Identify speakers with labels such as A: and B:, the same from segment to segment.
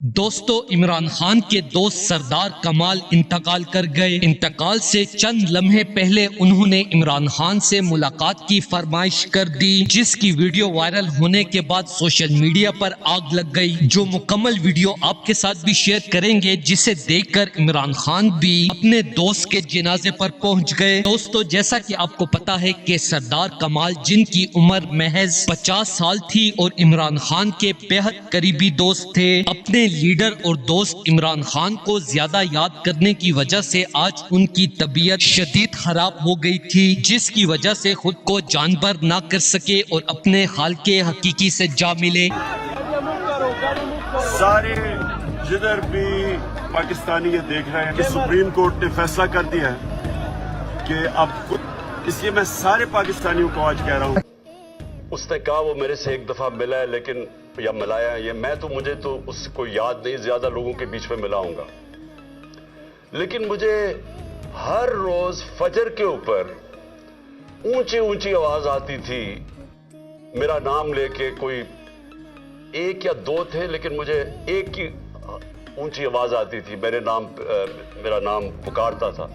A: دوستو عمران خان کے دوست سردار کمال انتقال کر گئے۔ انتقال سے چند لمحے پہلے انہوں نے عمران خان سے ملاقات کی فرمائش کر دی، جس کی ویڈیو وائرل ہونے کے بعد سوشل میڈیا پر آگ لگ گئی، جو مکمل ویڈیو آپ کے ساتھ بھی شیئر کریں گے، جسے دیکھ کر عمران خان بھی اپنے دوست کے جنازے پر پہنچ گئے۔ دوستو جیسا کہ آپ کو پتا ہے کہ سردار کمال، جن کی عمر محض 50 سال تھی اور عمران خان کے بےحد قریبی دوست تھے، اپنے لیڈر اور دوست عمران خان کو زیادہ یاد کرنے کی وجہ سے آج ان کی طبیعت شدید خراب ہو گئی تھی، جس کی وجہ سے خود کو جانبر نہ کر سکے اور اپنے خالق حقیقی سے جا ملے۔
B: سارے جدھر بھی پاکستانی یہ دیکھ رہے ہیں کہ سپریم کورٹ نے فیصلہ کر دیا ہے کہ اب اس لیے میں سارے پاکستانیوں کو آج کہہ رہا ہوں، اس نے کہا وہ میرے سے ایک دفعہ ملا ہے لیکن یا ملایا ہے، مجھے تو اس کو یاد نہیں، زیادہ لوگوں کے بیچ میں ملاؤں گا، لیکن مجھے ہر روز فجر کے اوپر اونچی اونچی آواز آتی تھی میرا نام لے کے، کوئی ایک یا دو تھے لیکن مجھے ایک کی اونچی آواز آتی تھی، میرا نام پکارتا تھا،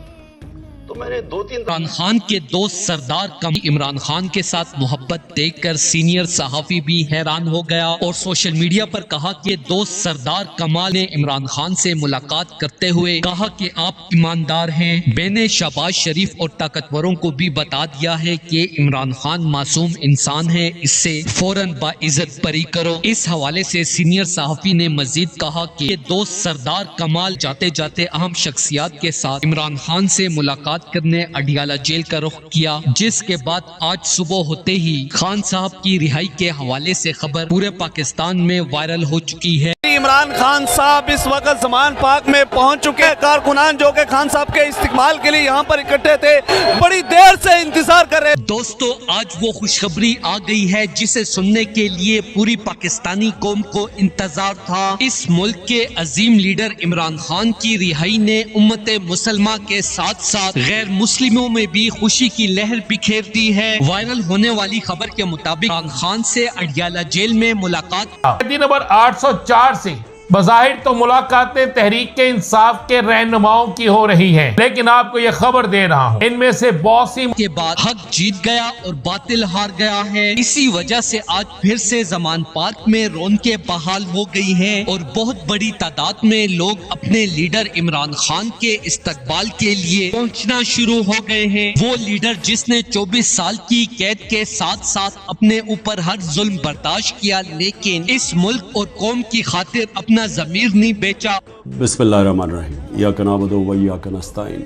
B: تو میں نے 2-3
A: عمران خان کے دوست سردار کمال عمران خان کے ساتھ محبت دیکھ کر سینئر صحافی بھی حیران ہو گیا اور سوشل میڈیا پر کہا کہ دوست سردار کمال نے عمران خان سے ملاقات کرتے ہوئے کہا کہ آپ ایماندار ہیں، میں نے شہباز شریف اور طاقتوروں کو بھی بتا دیا ہے کہ عمران خان معصوم انسان ہے، اس سے فوراً باعزت بری کرو۔ اس حوالے سے سینئر صحافی نے مزید کہا کہ دوست سردار کمال جاتے جاتے اہم شخصیات کے ساتھ عمران خان سے ملاقات کرنے اڈیالہ جیل کا رخ کیا، جس کے بعد آج صبح ہوتے ہی خان صاحب کی رہائی کے حوالے سے خبر پورے پاکستان میں وائرل ہو چکی ہے۔
C: عمران خان صاحب اس وقت زمان پاک میں پہنچ چکے ہیں۔ کارکنان جو کہ خان صاحب کے استقبال کے لیے یہاں پر اکٹھے تھے، بڑی دیر سے انتظار کر رہے۔
A: دوستو آج وہ خوشخبری آ گئی ہے جسے سننے کے لیے پوری پاکستانی قوم کو انتظار تھا۔ اس ملک کے عظیم لیڈر عمران خان کی رہائی نے امت مسلمہ کے ساتھ ساتھ غیر مسلموں میں بھی خوشی کی لہر بکھیر دی ہے۔ وائرل ہونے والی خبر کے مطابق عمران خان سے اڈیالہ جیل میں ملاقات
D: نمبر 804 سے بظاہر تو ملاقاتیں تحریک انصاف کے رہنماؤں کی ہو رہی ہیں، لیکن آپ کو یہ خبر دے رہا ہوں ان میں سے بہت سی
A: کے بعد حق جیت گیا اور باطل ہار گیا ہے۔ اسی وجہ سے آج پھر سے زمان پارک میں رونقیں بحال ہو گئی ہیں اور بہت بڑی تعداد میں لوگ اپنے لیڈر عمران خان کے استقبال کے لیے پہنچنا شروع ہو گئے ہیں۔ وہ لیڈر جس نے 24 سال کی قید کے ساتھ ساتھ اپنے اوپر ہر ظلم برداشت کیا، لیکن اس ملک اور قوم کی خاطر اپنا ضمیر نہیں بیچا۔
B: بسم اللہ الرحمن الرحیم، ایاک نعبد و ایاک نستعین۔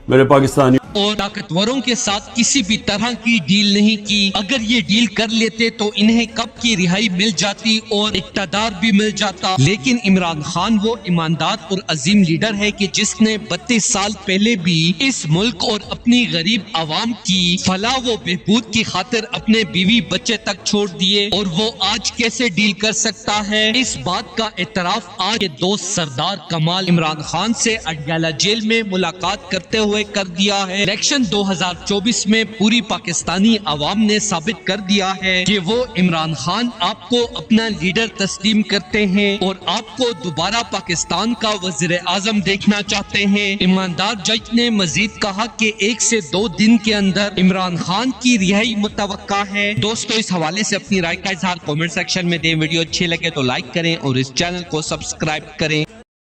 B: میرے پاکستانی
A: اور طاقتوروں کے ساتھ کسی بھی طرح کی ڈیل نہیں کی۔ اگر یہ ڈیل کر لیتے تو انہیں کب کی رہائی مل جاتی اور اقتدار بھی مل جاتا، لیکن عمران خان وہ ایماندار اور عظیم لیڈر ہے کہ جس نے 32 سال پہلے بھی اس ملک اور اپنی غریب عوام کی فلاح و بہبود کی خاطر اپنے بیوی بچے تک چھوڑ دیے، اور وہ آج کیسے ڈیل کر سکتا ہے؟ اس بات کا اعتراف آج کے دوست سردار کمال عمران خان سے اڈیالہ جیل میں ملاقات کرتے ہوئے کر دیا ہے۔ الیکشن 2024 میں پوری پاکستانی عوام نے ثابت کر دیا ہے کہ وہ عمران خان آپ کو اپنا لیڈر تسلیم کرتے ہیں اور آپ کو دوبارہ پاکستان کا وزیر اعظم دیکھنا چاہتے ہیں۔ ایماندار جج نے مزید کہا کہ 1 سے 2 دن کے اندر عمران خان کی رہائی متوقع ہے۔ دوستو اس حوالے سے اپنی رائے کا اظہار کامنٹ سیکشن میں دیں۔ ویڈیو اچھی لگے تو لائک کریں اور اس چینل کو سبسکرائب کریں۔